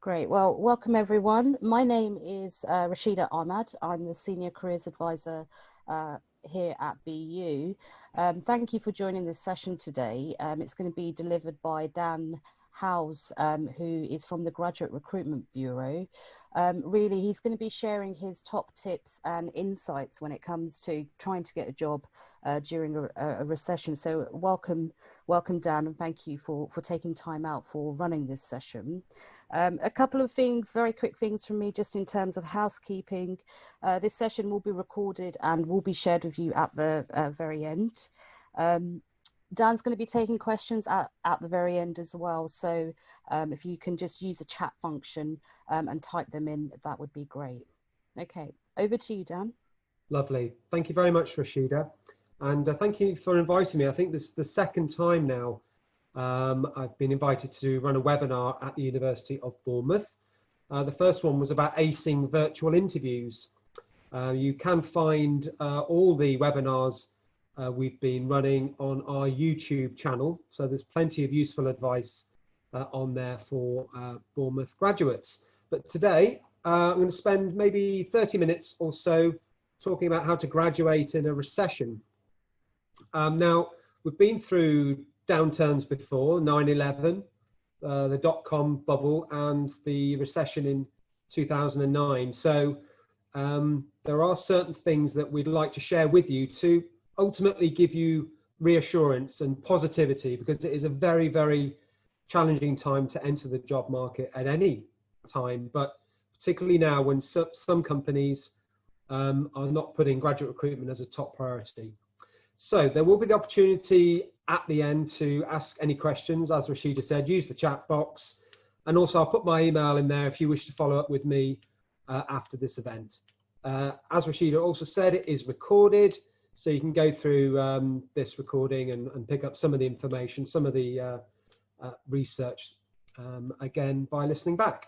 Great. Well, welcome everyone. My name is Rashida Ahmad. I'm the Senior Careers Advisor here at BU. Thank you for joining this session today. It's going to be delivered by Dan Howes, who is from the Graduate Recruitment Bureau. Really, he's going to be sharing his top tips and insights when it comes to trying to get a job during a recession. So welcome, Dan, and thank you for taking time out for running this session. A couple of things, very quick things from me, just in terms of housekeeping. This session will be recorded and will be shared with you at the very end. Dan's going to be taking questions at the very end as well. So if you can just use the chat function and type them in, that would be great. Okay, over to you, Dan. Lovely. Thank you very much, Rashida. And thank you for inviting me. I think this is the second time now I've been invited to run a webinar at the University of Bournemouth. The first one was about acing virtual interviews. You can find all the webinars we've been running on our YouTube channel. So there's plenty of useful advice on there for Bournemouth graduates. But today, I'm going to spend maybe 30 minutes or so talking about how to graduate in a recession. Now, we've been through downturns before, 9/11, the dot-com bubble, and the recession in 2009. So there are certain things that we'd like to share with you to ultimately give you reassurance and positivity, because it is a very, very challenging time to enter the job market at any time, but particularly now when some companies are not putting graduate recruitment as a top priority. So there will be the opportunity at the end to ask any questions. As Rashida said, use the chat box, and also I'll put my email in there if you wish to follow up with me after this event. As Rashida also said, it is recorded, so you can go through this recording and pick up some of the information, some of the research again by listening back.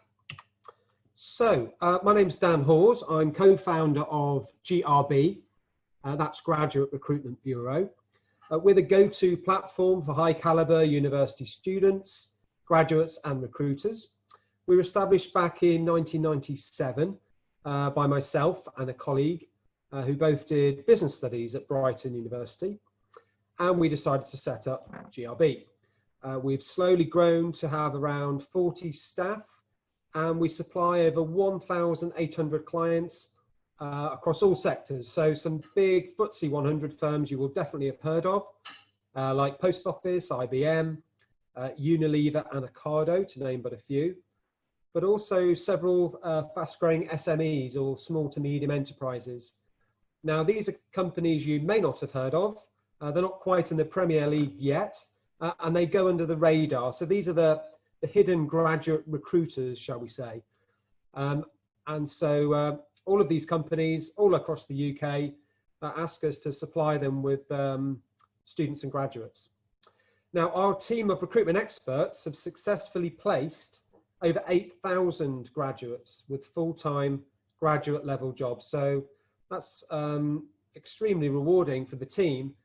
So my name's Dan Hawes. I'm co-founder of GRB, that's Graduate Recruitment Bureau. We're the go-to platform for high caliber university students, graduates and recruiters. We were established back in 1997 by myself and a colleague who both did business studies at Brighton University, and we decided to set up GRB. We've slowly grown to have around 40 staff, and we supply over 1,800 clients across all sectors. So some big FTSE 100 firms you will definitely have heard of, like Post Office, IBM, Unilever and Ocado, to name but a few, but also several fast-growing SMEs or small to medium enterprises. Now, these are companies you may not have heard of. They're not quite in the Premier League yet, and they go under the radar. So these are the hidden graduate recruiters, shall we say. And so all of these companies all across the UK ask us to supply them with students and graduates. Now, our team of recruitment experts have successfully placed over 8,000 graduates with full-time graduate level jobs. So that's extremely rewarding for the team,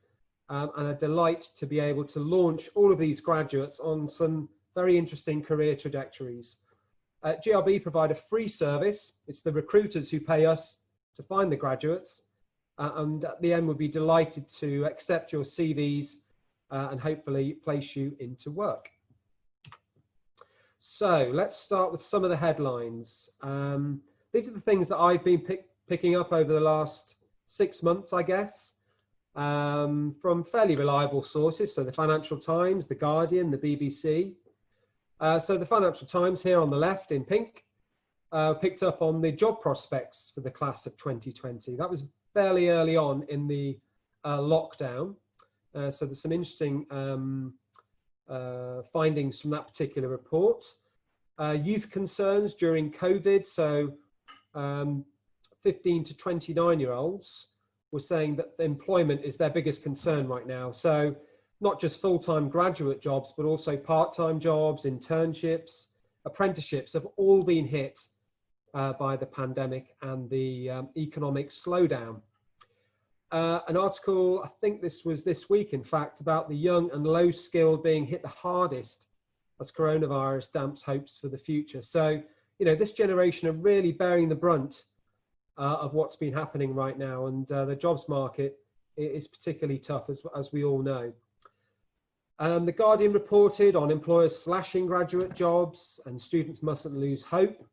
and a delight to be able to launch all of these graduates on some very interesting career trajectories. GRB provide a free service. It's the recruiters who pay us to find the graduates, and at the end we'll be delighted to accept your CVs and hopefully place you into work. So let's start with some of the headlines. These are the things that I've been picking up over the last 6 months, I guess, from fairly reliable sources. So the Financial Times, the Guardian, the BBC. So the Financial Times here on the left in pink picked up on the job prospects for the class of 2020. That was fairly early on in the lockdown. So there's some interesting findings from that particular report. Youth concerns during COVID. So 15 to 29-year-olds were saying that employment is their biggest concern right now. So not just full-time graduate jobs, but also part-time jobs, internships, apprenticeships have all been hit by the pandemic and the economic slowdown. An article, I think this was this week, in fact, about the young and low-skilled being hit the hardest as coronavirus damps hopes for the future. So this generation are really bearing the brunt of what's been happening right now, and the jobs market is particularly tough, as we all know. The Guardian reported on employers slashing graduate jobs, and students mustn't lose hope.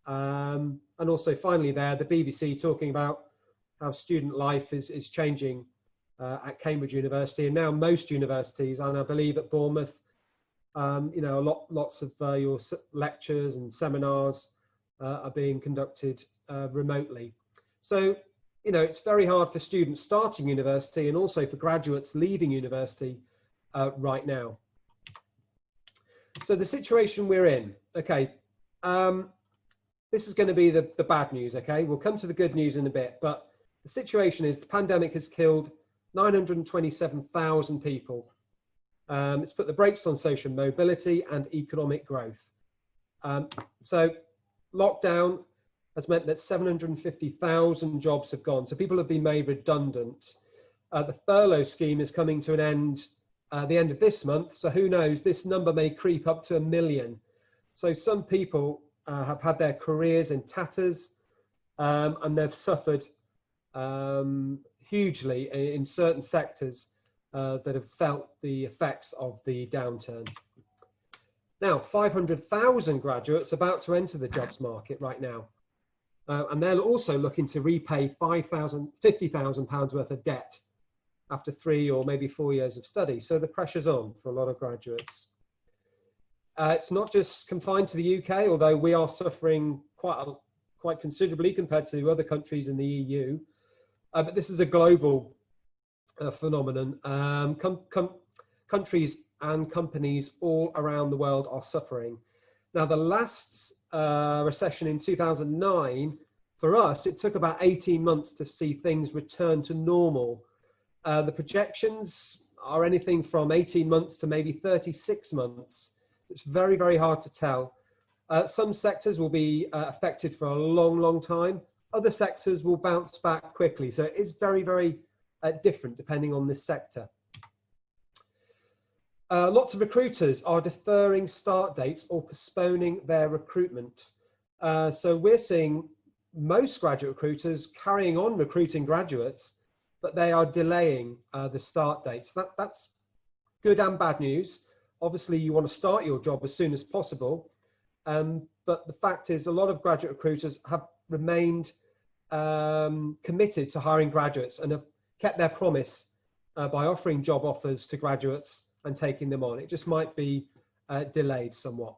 And also, finally, there, the BBC talking about how student life is changing at Cambridge University, and now most universities, and I believe at Bournemouth, lots of your lectures and seminars are being conducted remotely. So, it's very hard for students starting university and also for graduates leaving university right now. So the situation we're in, okay, this is going to be the bad news, okay? We'll come to the good news in a bit, but the situation is the pandemic has killed 927,000 people. It's put the brakes on social mobility and economic growth. So lockdown has meant that 750,000 jobs have gone. So people have been made redundant. The furlough scheme is coming to an end the end of this month. So who knows, this number may creep up to 1 million. So some people have had their careers in tatters, and they've suffered hugely in certain sectors that have felt the effects of the downturn. Now, 500,000 graduates are about to enter the jobs market right now. And they're also looking to repay £50,000 worth of debt after 3 or maybe 4 years of study. So the pressure's on for a lot of graduates. It's not just confined to the UK, although we are suffering quite considerably compared to other countries in the EU. But this is a global phenomenon. Countries and companies all around the world are suffering. Now, the last recession in 2009, for us, it took about 18 months to see things return to normal. The projections are anything from 18 months to maybe 36 months. It's very, very hard to tell. Some sectors will be affected for a long, long time. Other sectors will bounce back quickly. So it is very, very different depending on this sector. Lots of recruiters are deferring start dates or postponing their recruitment. So we're seeing most graduate recruiters carrying on recruiting graduates, but they are delaying the start dates. That's good and bad news. Obviously, you want to start your job as soon as possible. But the fact is, a lot of graduate recruiters have remained committed to hiring graduates and have kept their promise by offering job offers to graduates and taking them on. It just might be delayed somewhat.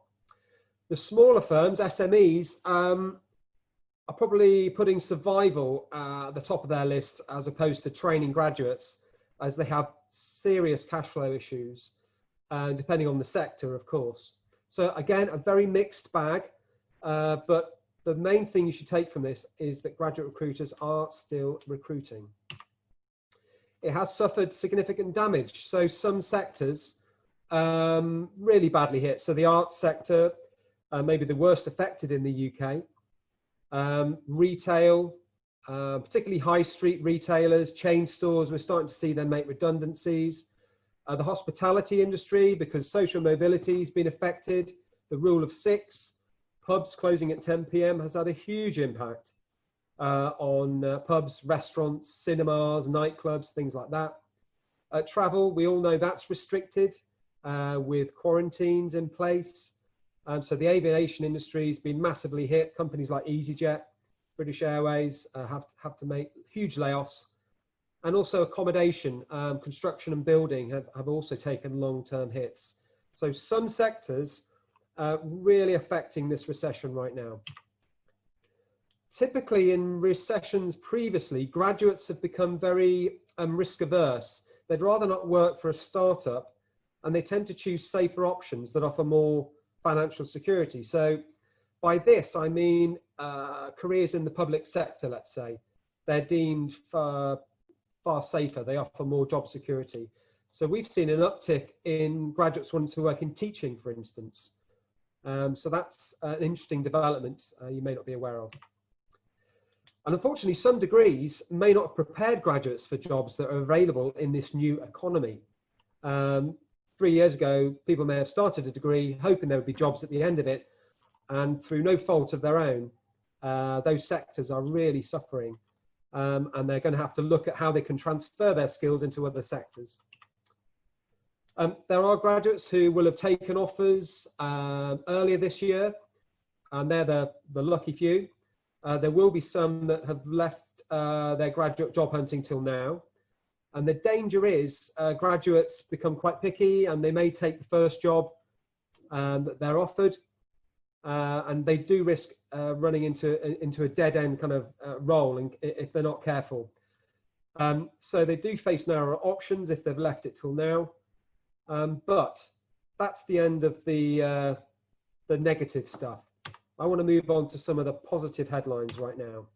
The smaller firms, SMEs, are probably putting survival at the top of their list as opposed to training graduates, as they have serious cash flow issues, depending on the sector, of course. So again, a very mixed bag, but the main thing you should take from this is that graduate recruiters are still recruiting. It has suffered significant damage. So some sectors really badly hit. So the arts sector, maybe the worst affected in the UK. Retail, particularly high street retailers, chain stores, we're starting to see them make redundancies. The hospitality industry, because social mobility has been affected. The rule of 6, pubs closing at 10 p.m. has had a huge impact on pubs, restaurants, cinemas, nightclubs, things like that. Travel, we all know that's restricted with quarantines in place. So the aviation industry has been massively hit. Companies like EasyJet, British Airways have to make huge layoffs. And also accommodation, construction and building have also taken long-term hits. So some sectors really affecting this recession right now. Typically in recessions previously, graduates have become very risk averse. They'd rather not work for a startup, and they tend to choose safer options that offer more financial security. So by this, I mean careers in the public sector, let's say. They're deemed far safer. They offer more job security. So we've seen an uptick in graduates wanting to work in teaching, for instance. So that's an interesting development you may not be aware of. And unfortunately, some degrees may not have prepared graduates for jobs that are available in this new economy. 3 years ago, people may have started a degree hoping there would be jobs at the end of it, and through no fault of their own, those sectors are really suffering, and they're going to have to look at how they can transfer their skills into other sectors. There are graduates who will have taken offers earlier this year, and they're the lucky few. There will be some that have left their graduate job hunting till now. And the danger is graduates become quite picky, and they may take the first job that they're offered, and they do risk running into a dead-end kind of role if they're not careful. So they do face narrower options if they've left it till now. But that's the end of the negative stuff. I want to move on to some of the positive headlines right now.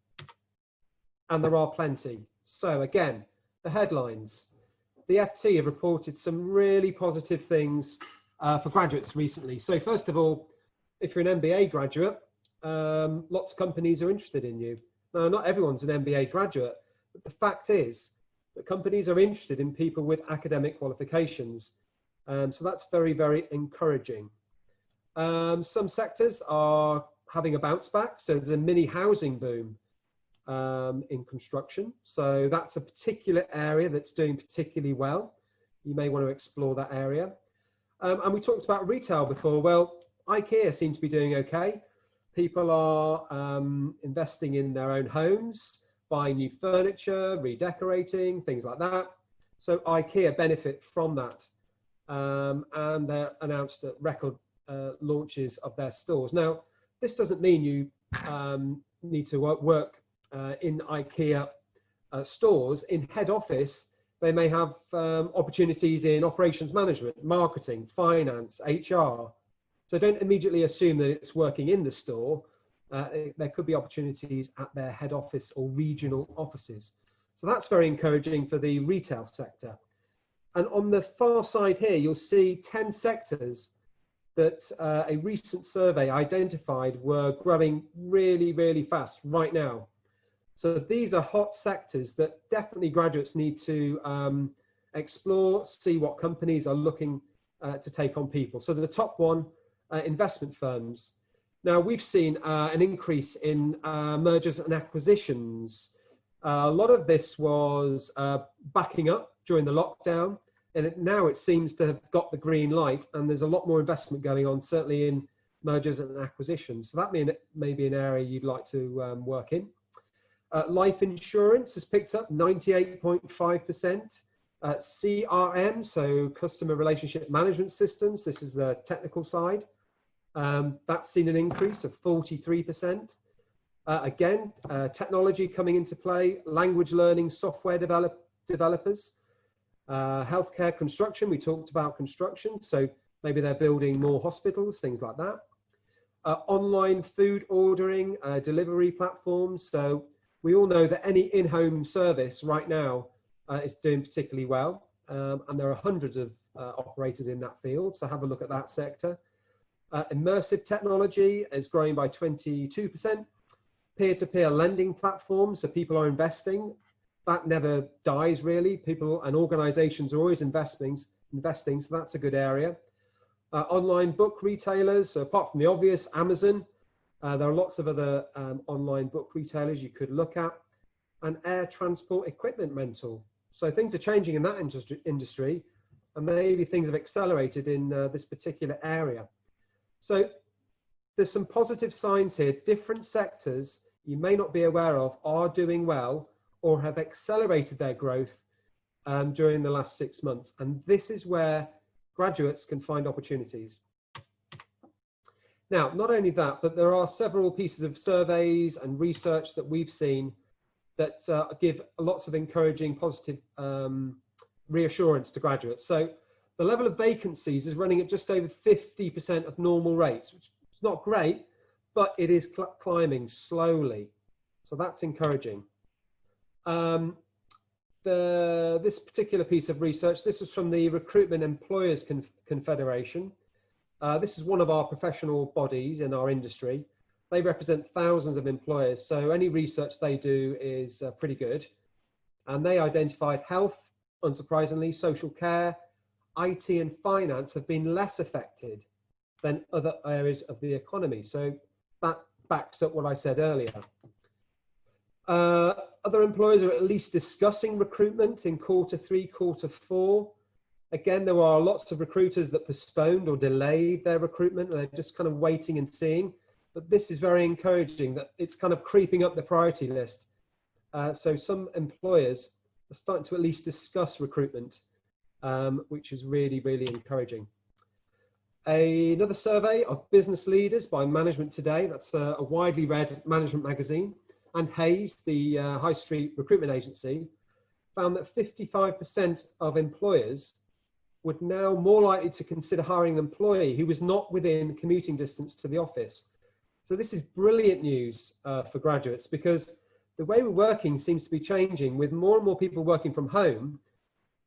And there are plenty. So again, the headlines. The FT have reported some really positive things for graduates recently. So first of all, if you're an MBA graduate, lots of companies are interested in you. Now, not everyone's an MBA graduate, but the fact is that companies are interested in people with academic qualifications. So that's very, very encouraging. Some sectors are having a bounce back. So there's a mini housing boom in construction. So that's a particular area that's doing particularly well. You may want to explore that area. And we talked about retail before. Well, IKEA seems to be doing okay. People are investing in their own homes, buying new furniture, redecorating, things like that. So IKEA benefit from that. And they announced record launches of their stores. Now, this doesn't mean you need to work in IKEA stores. In head office, they may have opportunities in operations management, marketing, finance, HR. So don't immediately assume that it's working in the store. There could be opportunities at their head office or regional offices. So that's very encouraging for the retail sector. And on the far side here, you'll see 10 sectors that a recent survey identified were growing really, really fast right now. So these are hot sectors that definitely graduates need to explore, see what companies are looking to take on people. So the top one, investment firms. Now we've seen an increase in mergers and acquisitions. A lot of this was backing up during the lockdown, and now it seems to have got the green light, and there's a lot more investment going on, certainly in mergers and acquisitions. So that may be an area you'd like to work in. Life insurance has picked up 98.5%. CRM, so customer relationship management systems, this is the technical side. That's seen an increase of 43%. Again, technology coming into play, language learning, software developers, healthcare, construction. We talked about construction, so maybe they're building more hospitals, things like that. Online food ordering, delivery platforms. So we all know that any in-home service right now is doing particularly well, and there are hundreds of operators in that field, so have a look at that sector. Immersive technology is growing by 22%. Peer-to-peer lending platforms, so people are investing. That never dies really. People and organizations are always investing, so that's a good area. Online book retailers, so apart from the obvious, Amazon, there are lots of other online book retailers you could look at. And air transport equipment rental. So things are changing in that industry, and maybe things have accelerated in this particular area. So there's some positive signs here. Different sectors you may not be aware of are doing well or have accelerated their growth during the last 6 months. And this is where graduates can find opportunities. Now, not only that, but there are several pieces of surveys and research that we've seen that give lots of encouraging, positive reassurance to graduates. So the level of vacancies is running at just over 50% of normal rates, which is not great, but it is climbing slowly. So that's encouraging. This particular piece of research, this is from the Recruitment Employers Confederation. This is one of our professional bodies in our industry. They represent thousands of employers, so any research they do is pretty good. And they identified health, unsurprisingly, social care, IT and finance have been less affected. than other areas of the economy. So that backs up what I said earlier. Other employers are at least discussing recruitment in Q3, Q4. Again, there are lots of recruiters that postponed or delayed their recruitment, and they're just kind of waiting and seeing. But this is very encouraging that it's kind of creeping up the priority list. So some employers are starting to at least discuss recruitment, which is really, really encouraging. Another survey of business leaders by Management Today, that's a widely read management magazine, and Hayes, the high street recruitment agency, found that 55% of employers would now more likely to consider hiring an employee who was not within commuting distance to the office. So this is brilliant news for graduates, because the way we're working seems to be changing. With more and more people working from home,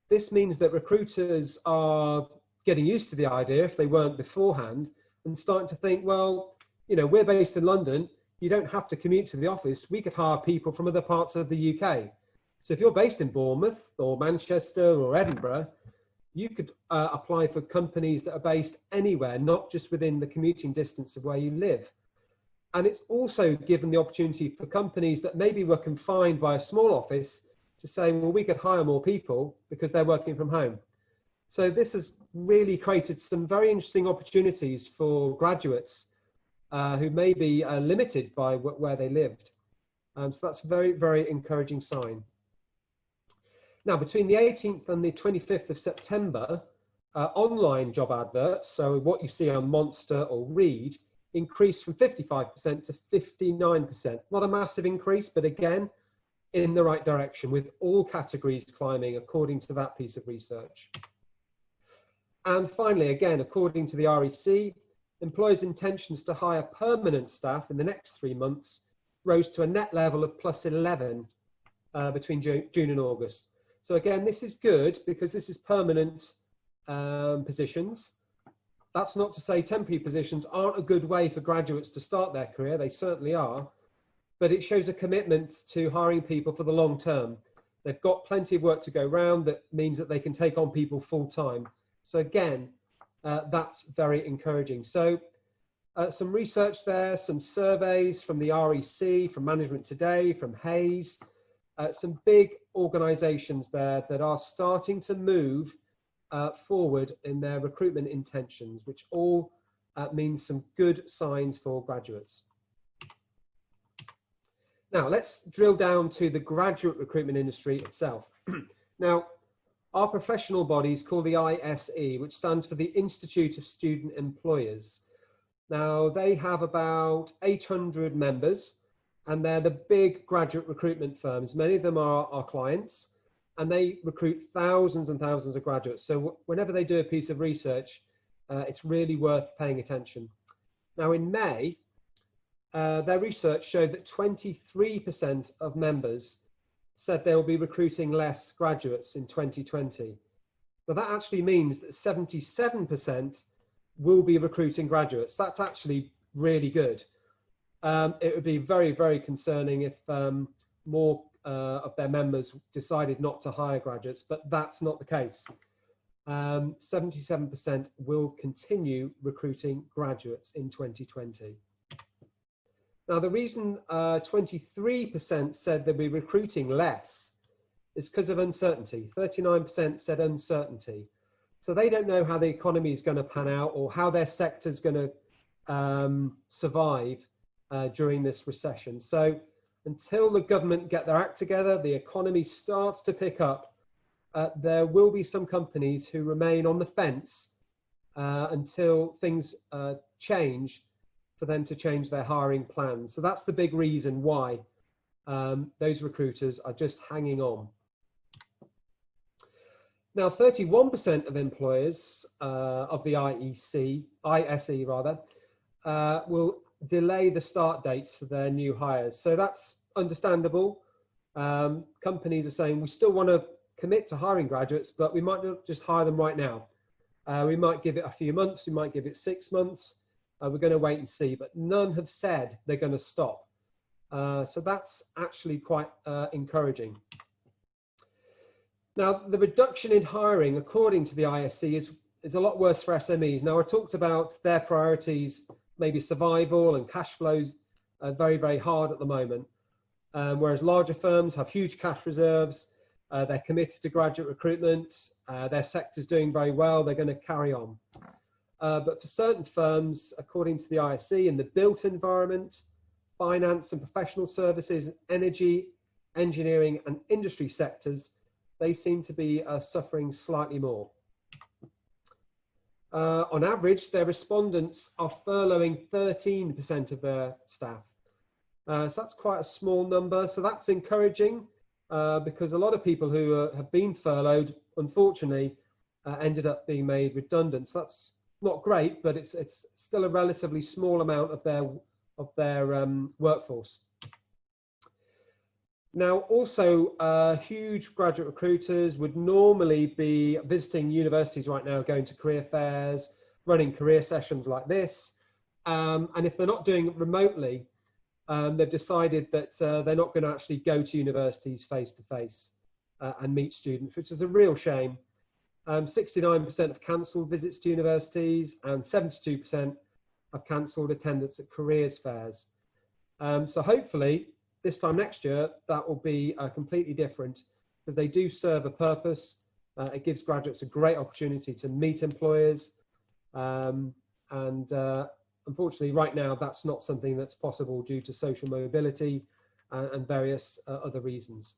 this means that recruiters are getting used to the idea, if they weren't beforehand, and starting to think, well, you know, we're based in London, you don't have to commute to the office. We could hire people from other parts of the UK. So if you're based in Bournemouth or Manchester or Edinburgh, you could apply for companies that are based anywhere, not just within the commuting distance of where you live. And it's also given the opportunity for companies that maybe were confined by a small office to say, well, we could hire more people because they're working from home. So this has really created some very interesting opportunities for graduates who may be limited by where they lived. So that's a very, very encouraging sign. Now, between the 18th and the 25th of September, online job adverts, so what you see on Monster or Reed, increased from 55% to 59%. Not a massive increase, but again, in the right direction, with all categories climbing according to that piece of research. And finally, again, according to the REC, employers' intentions to hire permanent staff in the next 3 months rose to a net level of +11 between June and August. So again, this is good because this is permanent positions. That's not to say temporary positions aren't a good way for graduates to start their career. They certainly are, but it shows a commitment to hiring people for the long term. They've got plenty of work to go round. That means that they can take on people full time. So again, that's very encouraging. So some research there, some surveys from the REC, from Management Today, from Hayes, some big organisations there that are starting to move forward in their recruitment intentions, which all means some good signs for graduates. Now, let's drill down to the graduate recruitment industry itself. Now, our professional body is called the ISE, which stands for the Institute of Student Employers. Now, they have about 800 members, and they're the big graduate recruitment firms. Many of them are our clients, and they recruit thousands and thousands of graduates. So whenever they do a piece of research, it's really worth paying attention. Now, in May, their research showed that 23% of members said they will be recruiting less graduates in 2020. But that actually means that 77% will be recruiting graduates. That's actually really good. It would be very, very concerning if more of their members decided not to hire graduates, but that's not the case. 77% will continue recruiting graduates in 2020. Now, the reason 23% said they'll be recruiting less is because of uncertainty. 39% said uncertainty. So they don't know how the economy is going to pan out or how their sector is going to survive during this recession. So until the government get their act together, the economy starts to pick up, there will be some companies who remain on the fence until things change, for them to change their hiring plans. So that's the big reason why those recruiters are just hanging on. Now, 31% of employers of the ISE rather, will delay the start dates for their new hires. So that's understandable. Companies are saying we still want to commit to hiring graduates, but we might not just hire them right now. We might give it a few months, we might give it 6 months. We're going to wait and see, but none have said they're going to stop. So that's actually quite encouraging. Now, the reduction in hiring, according to the ISE, is is a lot worse for SMEs. Now, I talked about their priorities, maybe survival and cash flows are very, very hard at the moment. Whereas larger firms have huge cash reserves, they're committed to graduate recruitment, their sector's doing very well, they're going to carry on. But for certain firms, according to the ISE, in the built environment, finance and professional services, energy, engineering and industry sectors, they seem to be suffering slightly more. On average, their respondents are furloughing 13% of their staff. So that's quite a small number. So that's encouraging because a lot of people who have been furloughed, unfortunately, ended up being made redundant. So that's not great, but it's still a relatively small amount of their workforce. Now, also, huge graduate recruiters would normally be visiting universities right now, going to career fairs, running career sessions like this. And if they're not doing it remotely, they've decided that they're not going to actually go to universities face to face and meet students, which is a real shame. 69% have cancelled visits to universities and 72% have cancelled attendance at careers fairs. So hopefully this time next year, that will be completely different because they do serve a purpose. It gives graduates a great opportunity to meet employers. Unfortunately, right now, that's not something that's possible due to social mobility and various other reasons.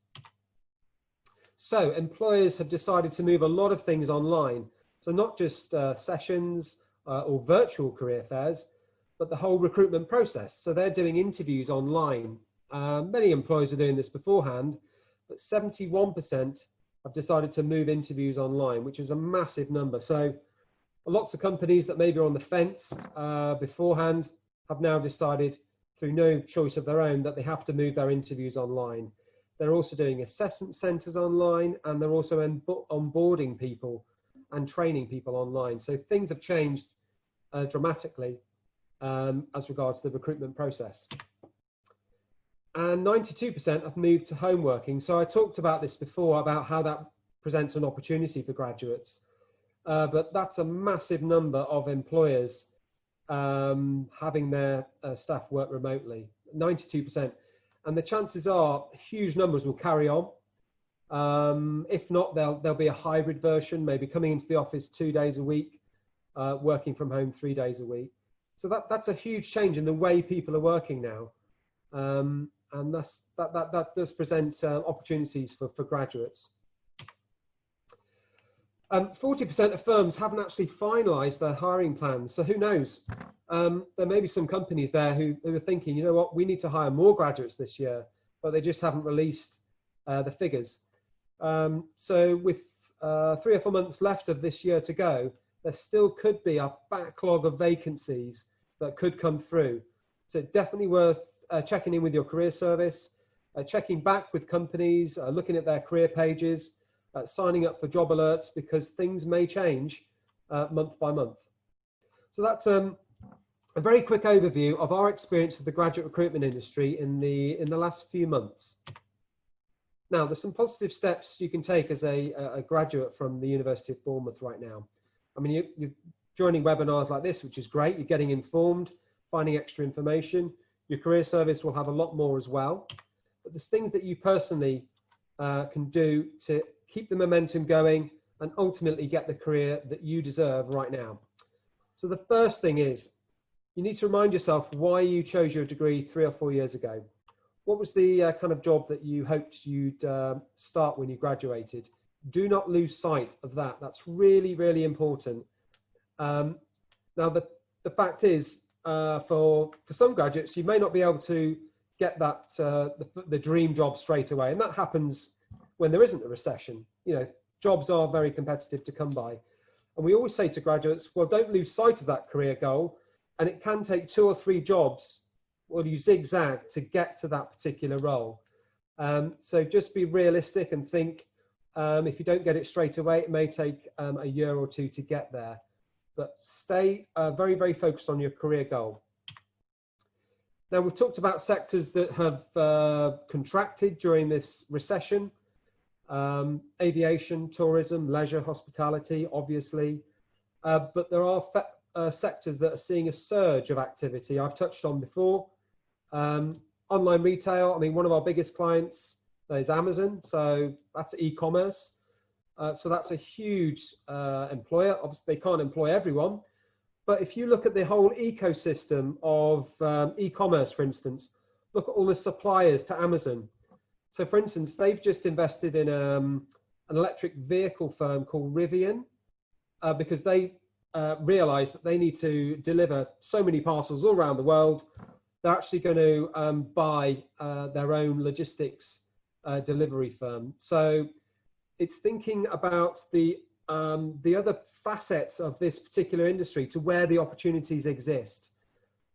So employers have decided to move a lot of things online. So not just sessions or virtual career fairs, but the whole recruitment process. So they're doing interviews online. Many employers are doing this beforehand, but 71% have decided to move interviews online, which is a massive number. So lots of companies that maybe are on the fence beforehand have now decided, through no choice of their own, that they have to move their interviews online. They're also doing assessment centres online, and they're also onboarding people and training people online. So things have changed dramatically as regards to the recruitment process. And 92% have moved to home working. So I talked about this before, about how that presents an opportunity for graduates. But that's a massive number of employers having their staff work remotely, 92%. And the chances are huge numbers will carry on. If not, there'll be a hybrid version, maybe coming into the office 2 days a week, working from home 3 days a week. So that's a huge change in the way people are working now. And that does present opportunities for graduates. 40% of firms haven't actually finalised their hiring plans. So who knows? There may be some companies there who are thinking, you know what, we need to hire more graduates this year, but they just haven't released the figures. So with 3 or 4 months left of this year to go, there still could be a backlog of vacancies that could come through. So definitely worth checking in with your career service, checking back with companies, looking at their career pages, signing up for job alerts, because things may change month by month. So that's a very quick overview of our experience of the graduate recruitment industry in the last few months. Now, there's some positive steps you can take as a graduate from the University of Bournemouth right now. I mean, you're joining webinars like this, which is great. You're getting informed, finding extra information. Your career service will have a lot more as well. But there's things that you personally can do to keep the momentum going and ultimately get the career that you deserve right now. So the first thing is, you need to remind yourself why you chose your degree 3 or 4 years ago. What was the kind of job that you hoped you'd start when you graduated? Do not lose sight of that. That's really, really important. Now, the fact is, for some graduates, you may not be able to get that the dream job straight away, and that happens when there isn't a recession. You know, jobs are very competitive to come by, and we always say to graduates, well, don't lose sight of that career goal, and it can take 2 or 3 jobs, or you zigzag to get to that particular role. So just be realistic and think, if you don't get it straight away, it may take a year or 2 to get there. But stay very, very focused on your career goal. Now, we've talked about sectors that have contracted during this recession. Aviation, tourism, leisure, hospitality, obviously. but there are sectors that are seeing a surge of activity. I've touched on before. Online retail, I mean, one of our biggest clients is Amazon, so that's e-commerce. So that's a huge employer. Obviously, they can't employ everyone, but if you look at the whole ecosystem of e-commerce, for instance, look at all the suppliers to Amazon. So for instance, they've just invested in an electric vehicle firm called Rivian because they realized that they need to deliver so many parcels all around the world. They're actually going to buy their own logistics delivery firm. So it's thinking about the other facets of this particular industry to where the opportunities exist.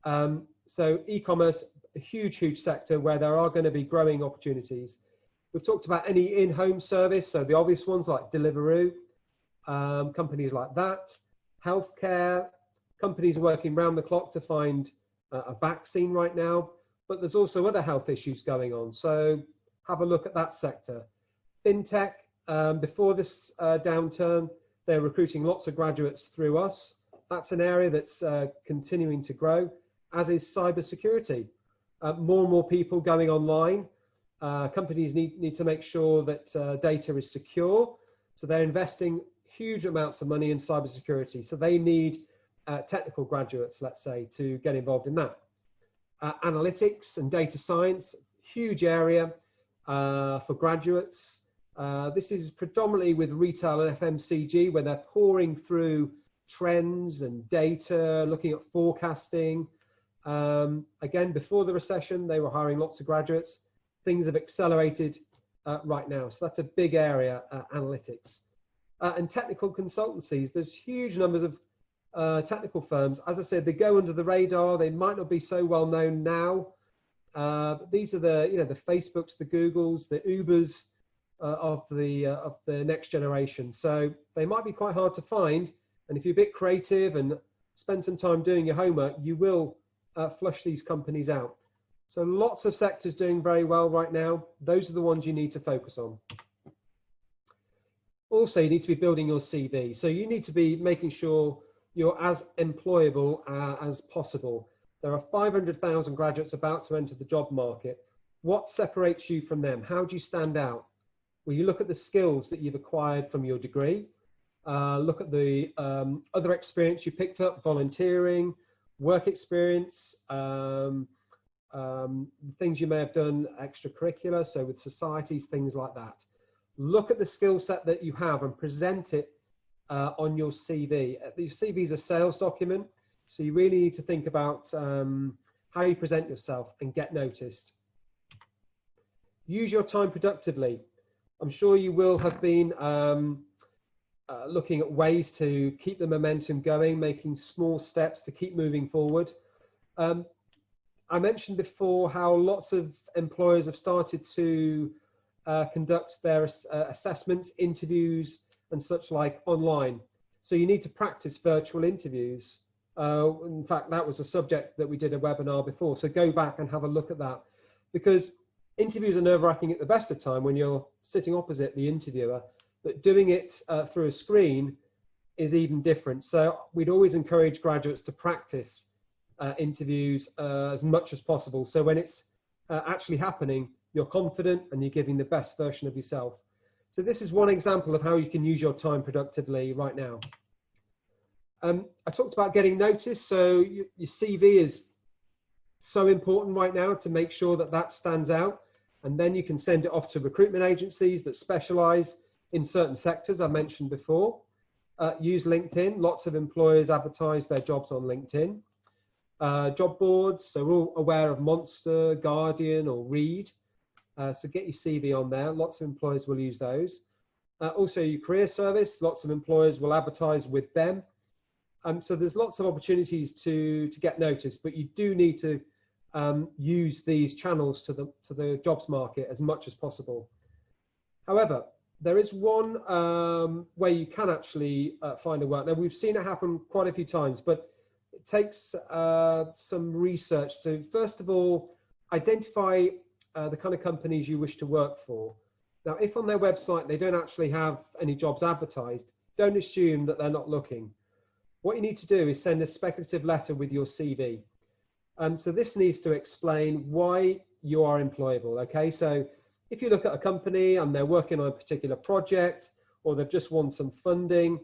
So e-commerce, a huge sector where there are going to be growing opportunities. We've talked about any in-home service, so the obvious ones like Deliveroo, companies like that, healthcare, companies working round the clock to find a vaccine right now, but there's also other health issues going on. So have a look at that sector. Fintech, before this downturn, they're recruiting lots of graduates through us. That's an area that's continuing to grow, as is cybersecurity. More and more people going online. Companies need to make sure that data is secure. So they're investing huge amounts of money in cybersecurity. So they need technical graduates, let's say, to get involved in that. Analytics and data science, huge area for graduates. This is predominantly with retail and FMCG, where they're pouring through trends and data, looking at forecasting. Again, before the recession, they were hiring lots of graduates. Things have accelerated right now. So that's a big area, analytics. And technical consultancies, there's huge numbers of technical firms. As I said, they go under the radar. They might not be so well known now. But these are the Facebooks, the Googles, the Ubers of the next generation. So they might be quite hard to find. And if you're a bit creative and spend some time doing your homework, you will flush these companies out. So lots of sectors doing very well right now. Those are the ones you need to focus on. Also, you need to be building your CV. So you need to be making sure you're as employable as possible. There are 500,000 graduates about to enter the job market. What separates you from them? How do you stand out? Well, you look at the skills that you've acquired from your degree. Look at the other experience you picked up, volunteering, work experience, things you may have done extracurricular, so with societies, things like that. Look at the skill set that you have and present it on your CV. Your CV is a sales document, so you really need to think about how you present yourself and get noticed. Use your time productively. I'm sure you will have been looking at ways to keep the momentum going, making small steps to keep moving forward. I mentioned before how lots of employers have started to conduct their assessments, interviews, and such like online. So you need to practice virtual interviews. In fact, that was a subject that we did a webinar before. So go back and have a look at that, because interviews are nerve-wracking at the best of time when you're sitting opposite the interviewer, but doing it through a screen is even different. So we'd always encourage graduates to practice interviews as much as possible. So when it's actually happening, you're confident and you're giving the best version of yourself. So this is one example of how you can use your time productively right now. I talked about getting noticed. So your CV is so important right now to make sure that that stands out. And then you can send it off to recruitment agencies that specialize in certain sectors I mentioned before. Use LinkedIn. Lots of employers advertise their jobs on LinkedIn. Job boards, so we're all aware of Monster, Guardian, or Reed. So get your CV on there. Lots of employers will use those. Also your career service, lots of employers will advertise with them. So there's lots of opportunities to get noticed, but you do need to use these channels to the jobs market as much as possible. However, there is one way you can actually find a work. Now, we've seen it happen quite a few times, but it takes some research to, first of all, identify the kind of companies you wish to work for. Now, if on their website they don't actually have any jobs advertised, don't assume that they're not looking. what you need to do is send a speculative letter with your CV. So this needs to explain why you are employable, okay? So if you look at a company and they're working on a particular project, or they've just won some funding,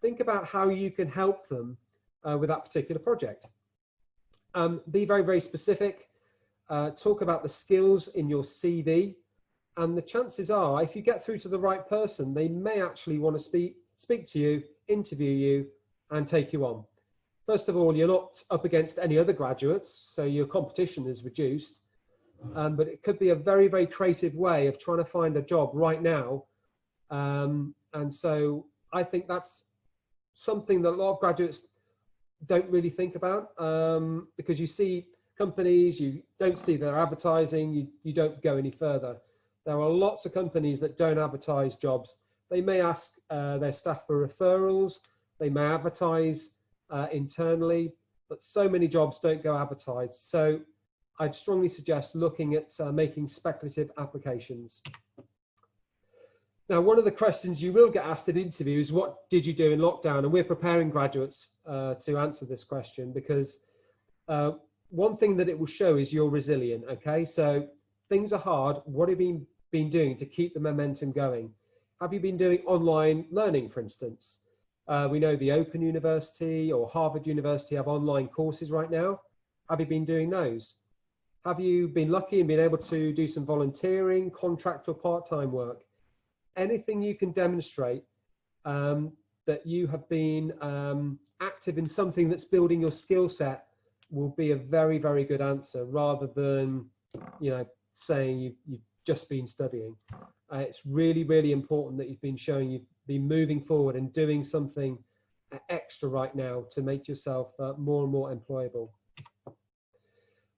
think about how you can help them with that particular project. Be very, very specific. Talk about the skills in your CV, and the chances are, if you get through to the right person, they may actually want to speak to you, interview you, and take you on. First of all, you're not up against any other graduates, so your competition is reduced. But it could be a very, very creative way of trying to find a job right now. And so I think that's something that a lot of graduates don't really think about, because you see companies, you don't see their advertising, you don't go any further. There are lots of companies that don't advertise jobs. They may ask their staff for referrals, they may advertise internally, but so many jobs don't go advertised. So I'd strongly suggest looking at making speculative applications. Now, one of the questions you will get asked in interviews is, what did you do in lockdown? And we're preparing graduates to answer this question, because one thing that it will show is you're resilient, okay? So things are hard. What have you been doing to keep the momentum going? Have you been doing online learning, for instance? We know the Open University or Harvard University have online courses right now. Have you been doing those? Have you been lucky and been able to do some volunteering, contract or part-time work? Anything you can demonstrate that you have been active in something that's building your skill set will be a very, very good answer, rather than, you know, saying you've just been studying. It's really, really important that you've been showing you've been moving forward and doing something extra right now to make yourself more and more employable.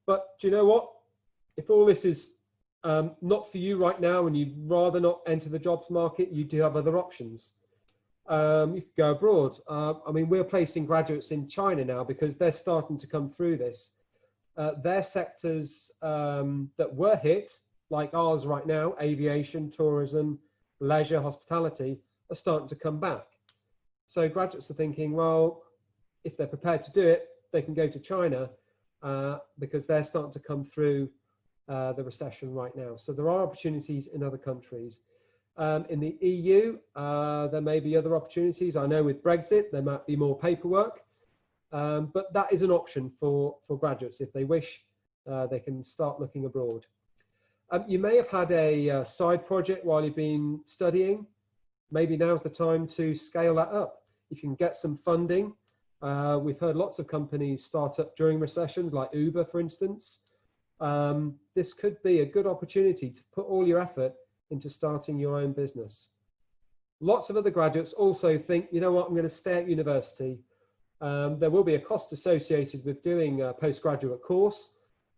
But do you know what? If all this is not for you right now and you'd rather not enter the jobs market, you do have other options. You could go abroad. I mean, we're placing graduates in China now because they're starting to come through this. Their sectors that were hit, like ours right now, aviation, tourism, leisure, hospitality, are starting to come back. So graduates are thinking, well, if they're prepared to do it, they can go to China because they're starting to come through the recession right now. So there are opportunities in other countries. In the EU, there may be other opportunities. I know with Brexit, there might be more paperwork, but that is an option for graduates. If they wish, they can start looking abroad. You may have had a side project while you've been studying. Maybe now's the time to scale that up. If you can get some funding, we've heard lots of companies start up during recessions, like Uber, for instance. This could be a good opportunity to put all your effort into starting your own business. Lots of other graduates also think, you know what, I'm going to stay at university. There will be a cost associated with doing a postgraduate course,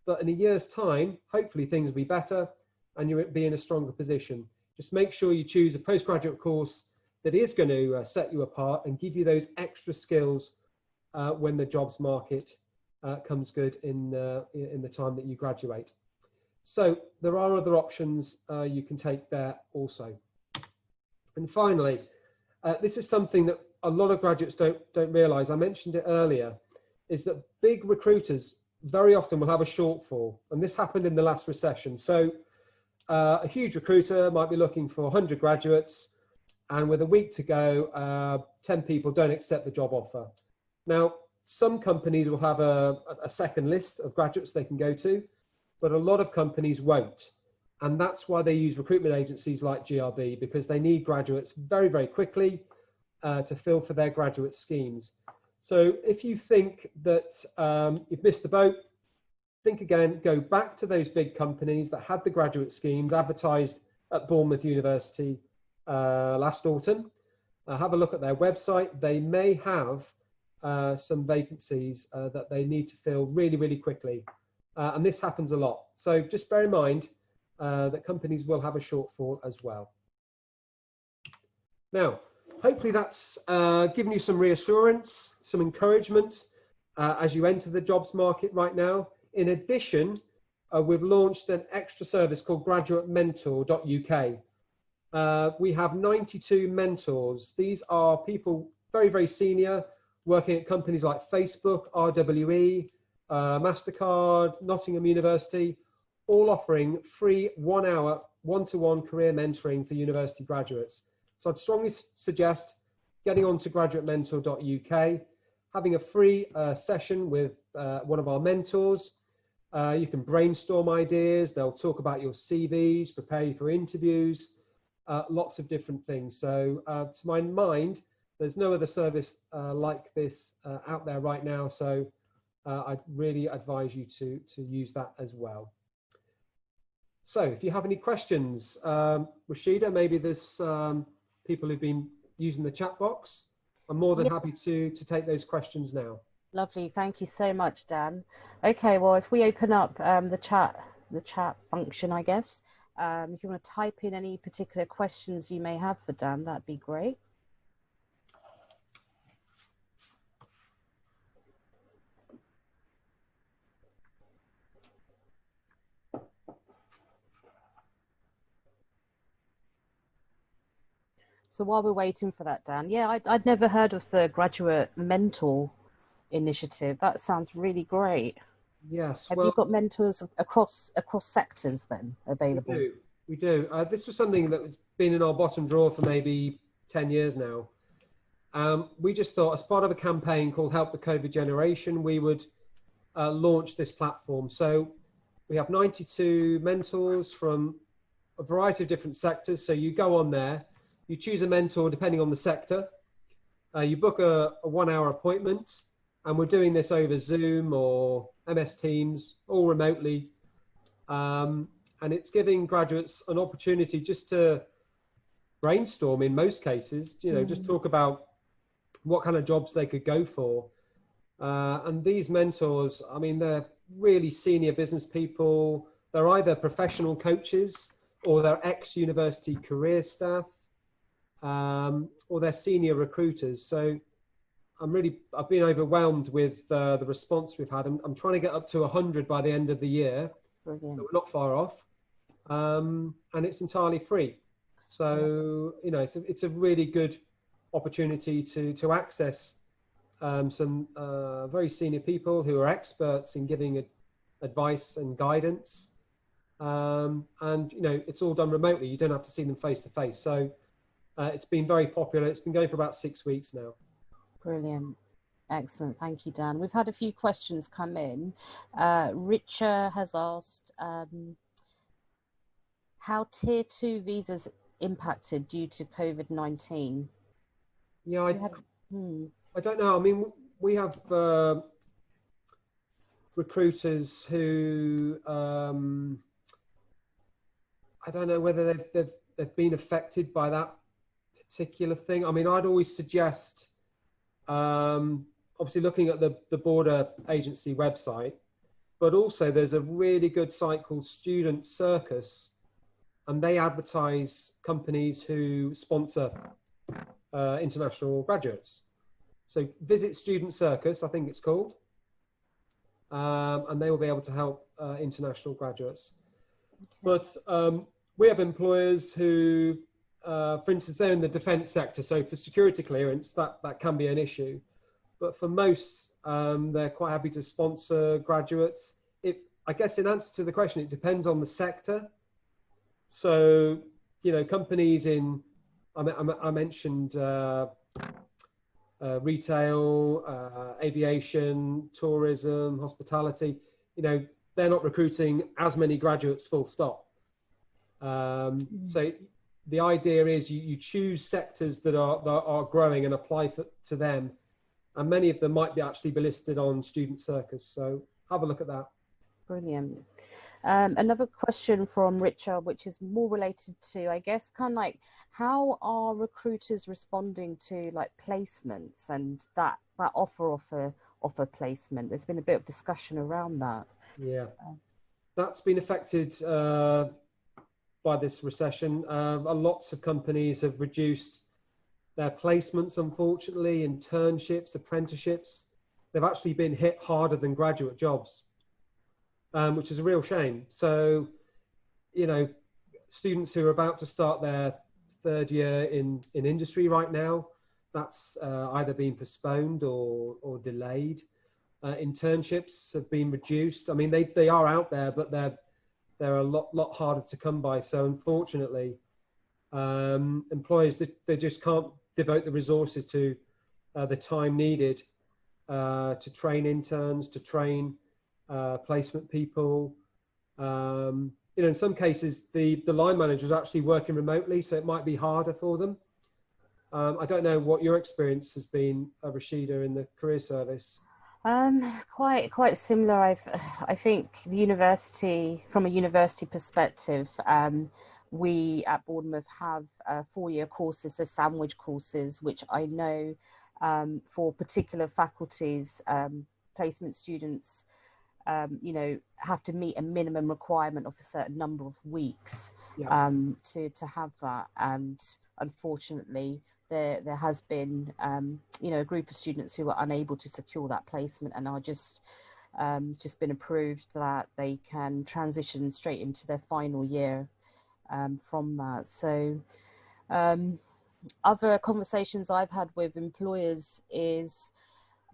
but in a year's time, hopefully things will be better and you'll be in a stronger position. Just make sure you choose a postgraduate course that is going to set you apart and give you those extra skills when the jobs market comes good in the time that you graduate. So there are other options you can take there also. And finally, this is something that a lot of graduates don't realize. I mentioned it earlier, is that big recruiters very often will have a shortfall. And this happened in the last recession. So a huge recruiter might be looking for 100 graduates, and with a week to go, 10 people don't accept the job offer. Now, some companies will have a second list of graduates they can go to, but a lot of companies won't. And that's why they use recruitment agencies like GRB, because they need graduates very, very quickly to fill for their graduate schemes. So if you think that you've missed the boat, think again, go back to those big companies that had the graduate schemes advertised at Bournemouth University last autumn. Have a look at their website. They may have some vacancies that they need to fill really, really quickly. And this happens a lot. So just bear in mind that companies will have a shortfall as well. Now, hopefully that's given you some reassurance, some encouragement as you enter the jobs market right now. In addition, we've launched an extra service called graduatementor.uk. We have 92 mentors. These are people very, very senior, working at companies like Facebook, RWE, MasterCard, Nottingham University, all offering free 1 hour one-to-one career mentoring for university graduates. So I'd strongly suggest getting on to graduatementor.uk, having a free session with one of our mentors. You can brainstorm ideas. They'll talk about your CVs, prepare you for interviews, lots of different things. So to my mind, there's no other service like this out there right now. So I'd really advise you to use that as well. So if you have any questions, Rashida, maybe there's people who've been using the chat box. I'm more than happy to take those questions now. Lovely, thank you so much, Dan. Okay, well, if we open up the chat function, I guess, if you want to type in any particular questions you may have for Dan, that'd be great. So while we're waiting for that, Dan, yeah, I'd never heard of the Graduate Mentor Initiative. That sounds really great. Yes. Have you got mentors across sectors then available? We do. This was something that has been in our bottom drawer for maybe 10 years now. We just thought, as part of a campaign called Help the COVID Generation, we would launch this platform. So we have 92 mentors from a variety of different sectors. So you go on there, you choose a mentor depending on the sector. You book a 1 hour appointment, and we're doing this over Zoom or MS Teams, all remotely. And it's giving graduates an opportunity just to brainstorm in most cases, you know, just talk about what kind of jobs they could go for. And these mentors, I mean, they're really senior business people. They're either professional coaches or they're ex-university career staff, or they're senior recruiters. So I've been overwhelmed with the response we've had. I'm trying to get up to 100 by the end of the year. Brilliant. So we're not far off. And it's entirely free. So, you know, it's a really good opportunity to access some very senior people who are experts in giving advice and guidance. And, you know, it's all done remotely. You don't have to see them face to face. So it's been very popular. It's been going for about 6 weeks now. Brilliant. Excellent. Thank you, Dan. We've had a few questions come in. Richa has asked, how Tier 2 visas impacted due to COVID-19? Yeah, I don't know. I mean, we have recruiters who I don't know whether they've been affected by that particular thing. I mean, I'd always suggest, obviously looking at the border agency website, but also there's a really good site called Student Circus, and they advertise companies who sponsor international graduates. So visit Student Circus, I think it's called, and they will be able to help international graduates. Okay. But we have employers who, for instance, they're in the defence sector, so for security clearance, that can be an issue. But for most, they're quite happy to sponsor graduates. I guess in answer to the question, it depends on the sector. So, you know, companies in, I mentioned retail, aviation, tourism, hospitality, you know, they're not recruiting as many graduates full stop. So the idea is you choose sectors that are growing and apply to them. And many of them might be actually be listed on Student Circus. So have a look at that. Brilliant. Another question from Richard, which is more related to, I guess, kind of like, how are recruiters responding to like placements and that offer placement? There's been a bit of discussion around that. Yeah. That's been affected by this recession. Lots of companies have reduced their placements, unfortunately, internships, apprenticeships. They've actually been hit harder than graduate jobs. Which is a real shame. So, you know, students who are about to start their third year in industry right now, that's either been postponed or delayed. Internships have been reduced. I mean, they are out there, but they're a lot harder to come by. So unfortunately, employers, they just can't devote the resources to the time needed to train interns, to train placement people. You know, in some cases, the line manager is actually working remotely, so it might be harder for them. I don't know what your experience has been, Rashida, in the career service. Quite similar. I think the university, from a university perspective, we at Bournemouth have 4-year courses, so sandwich courses, which I know for particular faculties, placement students, you know, have to meet a minimum requirement of a certain number of weeks to have that. And unfortunately, there has been, you know, a group of students who are unable to secure that placement and are just been approved that they can transition straight into their final year from that. So other conversations I've had with employers is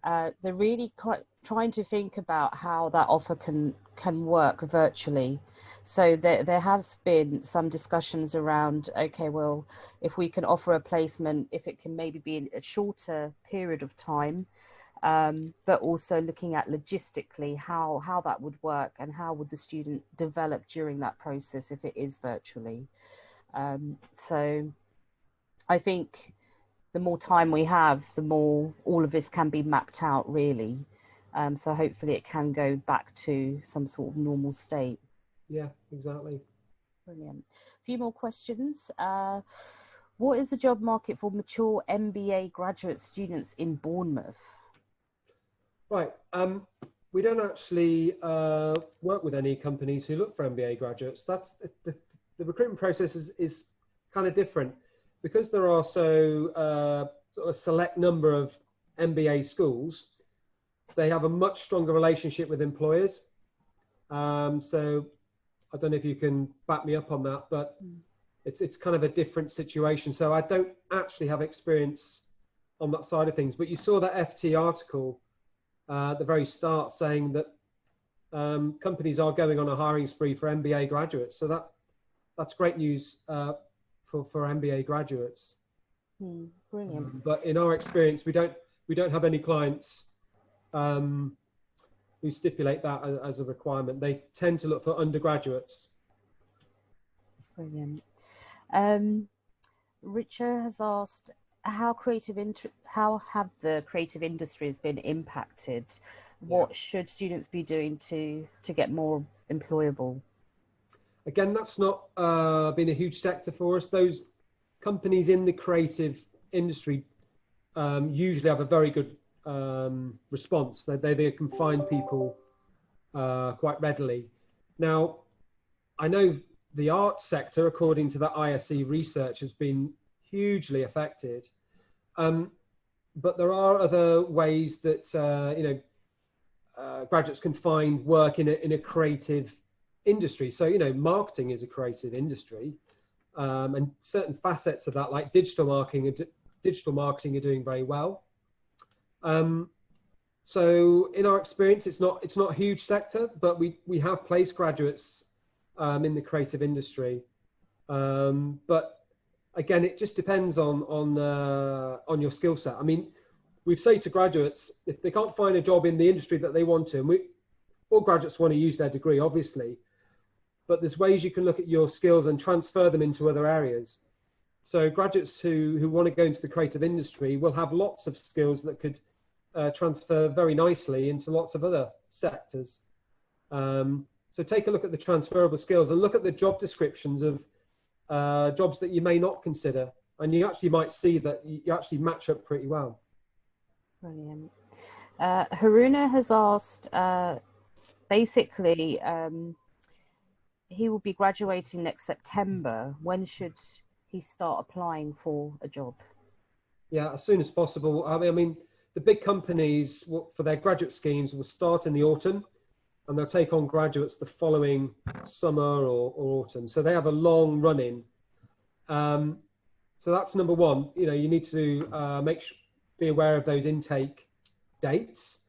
they're really quite trying to think about how that offer can work virtually. So there has been some discussions around, okay, well, if we can offer a placement, if it can maybe be in a shorter period of time, but also looking at logistically how that would work and how would the student develop during that process if it is virtually. So I think the more time we have, the more all of this can be mapped out, really. So hopefully it can go back to some sort of normal state. Yeah, exactly. Brilliant. A few more questions. What is the job market for mature MBA graduate students in Bournemouth? Right. We don't actually work with any companies who look for MBA graduates. That's the recruitment process is kind of different because there are so sort of a select number of MBA schools. They have a much stronger relationship with employers. So I don't know if you can back me up on that, but it's kind of a different situation. So I don't actually have experience on that side of things. But you saw that FT article at the very start saying that companies are going on a hiring spree for MBA graduates. So that's great news for MBA graduates. Brilliant. But in our experience, we don't have any clients who stipulate that as a requirement. They tend to look for undergraduates. Brilliant. Richard has asked, how have the creative industries been impacted? What should students be doing to get more employable? Again, that's not been a huge sector for us. Those companies in the creative industry usually have a very good response. They can find people quite readily. Now, I know the arts sector, according to the ISE research, has been hugely affected. But there are other ways that graduates can find work in a creative industry. So, you know, marketing is a creative industry, and certain facets of that, like digital marketing, are doing very well. So in our experience, it's not a huge sector, but we have placed graduates in the creative industry. But again, it just depends on your skill set. I mean, we say to graduates, if they can't find a job in the industry that they want to, and all graduates want to use their degree, obviously, but there's ways you can look at your skills and transfer them into other areas. So graduates who want to go into the creative industry will have lots of skills that could transfer very nicely into lots of other sectors. So take a look at the transferable skills and look at the job descriptions of jobs that you may not consider, and you actually might see that you actually match up pretty well. Brilliant. Haruna has asked, basically, he will be graduating next September. When should he start applying for a job? Yeah, as soon as possible. I mean, the big companies for their graduate schemes will start in the autumn, and they'll take on graduates the following summer or autumn. So they have a long run-in. So that's number one. You need to be aware of those intake dates.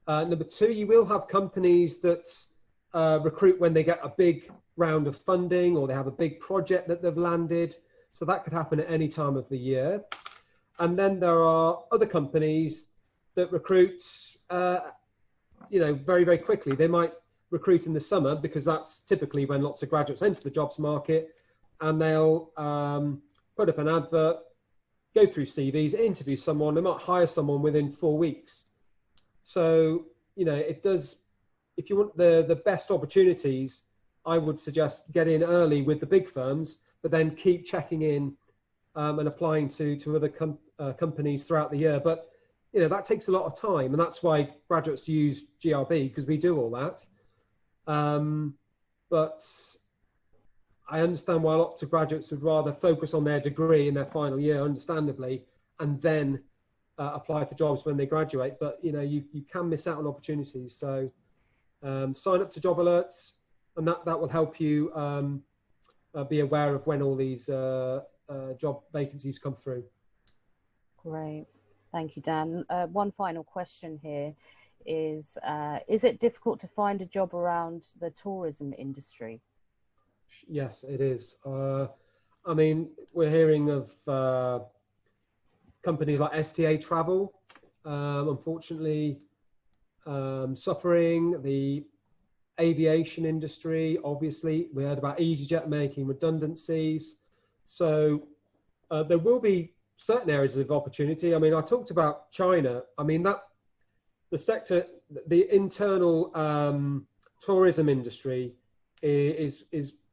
Number two, you will have companies that recruit when they get a big round of funding or they have a big project that they've landed. So that could happen at any time of the year. And then there are other companies that recruit, very, very quickly. They might recruit in the summer because that's typically when lots of graduates enter the jobs market, and they'll put up an advert, go through CVs, interview someone. They might hire someone within 4 weeks. So, it does, if you want the best opportunities, I would suggest get in early with the big firms, but then keep checking in and applying to other companies throughout the year. But, that takes a lot of time, and that's why graduates use GRB, because we do all that. But I understand why lots of graduates would rather focus on their degree in their final year, understandably, and then apply for jobs when they graduate. But you can miss out on opportunities. So sign up to job alerts, and that will help you be aware of when all these job vacancies come through. Great, thank you, Dan. One final question here is it difficult to find a job around the tourism industry? Yes, it is. I mean, we're hearing of companies like STA Travel, unfortunately, suffering. The aviation industry, obviously, we heard about EasyJet making redundancies. So there will be certain areas of opportunity. I mean, I talked about China. I mean, the sector, the internal tourism industry is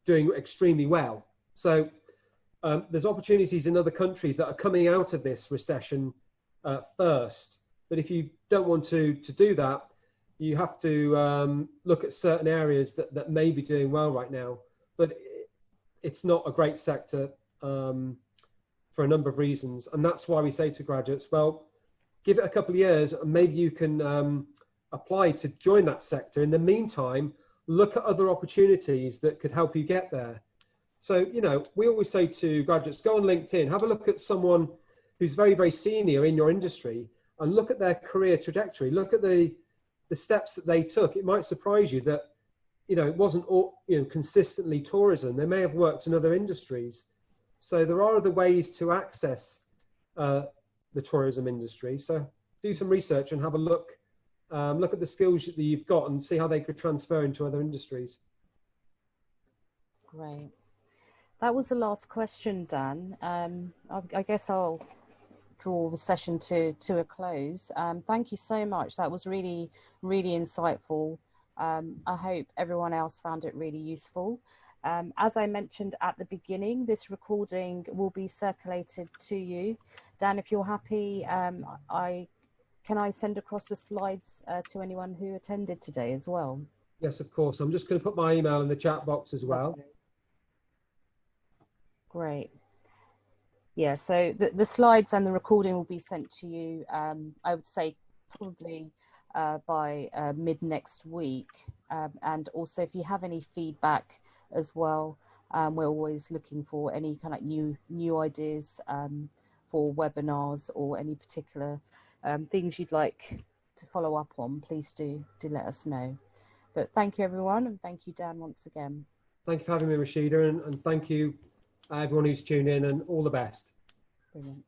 doing extremely well. So there's opportunities in other countries that are coming out of this recession first. But if you don't want to do that, you have to look at certain areas that may be doing well right now. But it's not a great sector for a number of reasons. And that's why we say to graduates, well, give it a couple of years and maybe you can apply to join that sector. In the meantime, look at other opportunities that could help you get there. So, we always say to graduates, go on LinkedIn, have a look at someone who's very, very senior in your industry and look at their career trajectory. Look at the steps that they took. It might surprise you that, it wasn't all, consistently tourism. They may have worked in other industries. So there are other ways to access the tourism industry. So do some research and have a look. Look at the skills that you've got and see how they could transfer into other industries. Great. That was the last question, Dan. I guess I'll draw the session to a close. Thank you so much. That was really, really insightful. I hope everyone else found it really useful. As I mentioned at the beginning, this recording will be circulated to you. Dan, if you're happy, can I send across the slides to anyone who attended today as well? Yes, of course. I'm just going to put my email in the chat box as well. Okay. Great. Yeah, so the slides and the recording will be sent to you, I would say probably by mid next week. And also if you have any feedback as well, we're always looking for any kind of new ideas for webinars or any particular things you'd like to follow up on. Please do let us know. But thank you everyone, and thank you Dan once again. Thank you for having me, Rashida, and thank you everyone who's tuned in, and all the best. Brilliant.